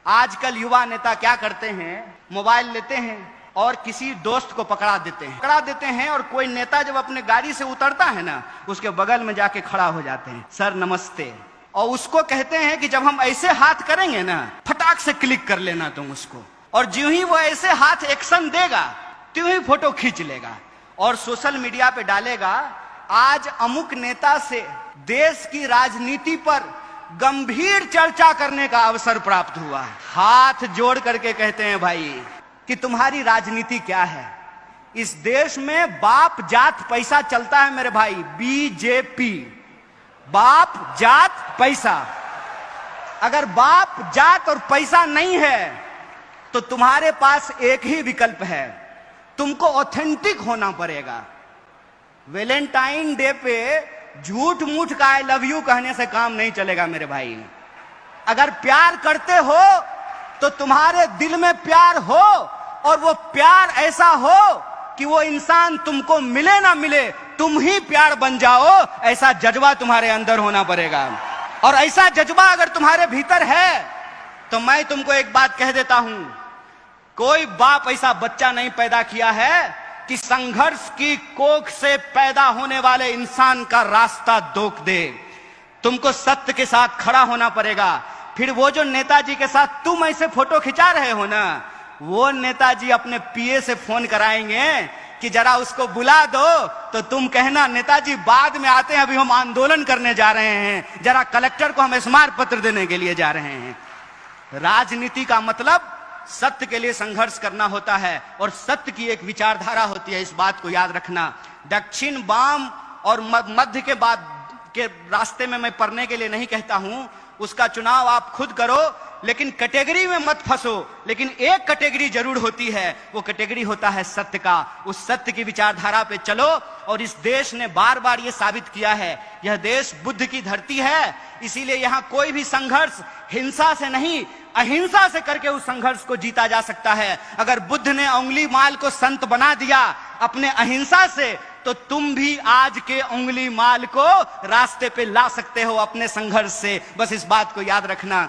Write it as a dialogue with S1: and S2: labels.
S1: आजकल युवा नेता क्या करते हैं, मोबाइल लेते हैं और किसी दोस्त को पकड़ा देते हैं और कोई नेता जब अपने गाड़ी से उतरता है ना, उसके बगल में जाके खड़ा हो जाते हैं, सर नमस्ते, और उसको कहते हैं कि जब हम ऐसे हाथ करेंगे ना, फटाक से क्लिक कर लेना तुम उसको, और ज्यों ही वो ऐसे हाथ एक्शन देगा त्यों ही फोटो खींच लेगा और सोशल मीडिया पे डालेगा। आज अमुक नेता से देश की राजनीति पर गंभीर चर्चा करने का अवसर प्राप्त हुआ है। हाथ जोड़ करके कहते हैं भाई कि तुम्हारी राजनीति क्या है। इस देश में बाप जात पैसा चलता है मेरे भाई, बीजेपी, बाप जात पैसा। अगर बाप जात और पैसा नहीं है तो तुम्हारे पास एक ही विकल्प है, तुमको ऑथेंटिक होना पड़ेगा। वैलेंटाइन डे पे झूठ मूठ का आई लव यू कहने से काम नहीं चलेगा मेरे भाई। अगर प्यार करते हो तो तुम्हारे दिल में प्यार हो, और वो प्यार ऐसा हो कि वो इंसान तुमको मिले ना मिले तुम ही प्यार बन जाओ, ऐसा जज्बा तुम्हारे अंदर होना पड़ेगा। और ऐसा जज्बा अगर तुम्हारे भीतर है तो मैं तुमको एक बात कह देता हूं, कोई बाप ऐसा बच्चा नहीं पैदा किया है कि संघर्ष की कोख से पैदा होने वाले इंसान का रास्ता रोक दे। तुमको सत्य के साथ खड़ा होना पड़ेगा। फिर वो जो नेताजी के साथ तुम ऐसे फोटो खिंचा रहे हो ना, वो नेताजी अपने पीए से फोन कराएंगे कि जरा उसको बुला दो, तो तुम कहना नेताजी बाद में आते हैं, अभी हम आंदोलन करने जा रहे हैं, जरा कलेक्टर को हम स्मारक पत्र देने के लिए जा रहे हैं। राजनीति का मतलब सत्य के लिए संघर्ष करना होता है और सत्य की एक विचारधारा होती है, इस बात को याद रखना। दक्षिण, वाम और मध्य के बाद के रास्ते में मैं पढ़ने के लिए नहीं कहता हूं, उसका चुनाव आप खुद करो, लेकिन कैटेगरी में मत फंसो। लेकिन एक कैटेगरी जरूर होती है, वो कैटेगरी होता है सत्य का। उस सत्य की विचारधारा पे चलो। और इस देश ने बार बार ये साबित किया है, यह देश बुद्ध की धरती है, इसीलिए यहाँ कोई भी संघर्ष हिंसा से नहीं अहिंसा से करके उस संघर्ष को जीता जा सकता है। अगर बुद्ध ने उंगली माल को संत बना दिया अपने अहिंसा से, तो तुम भी आज के उंगली माल को रास्ते पे ला सकते हो अपने संघर्ष से। बस इस बात को याद रखना।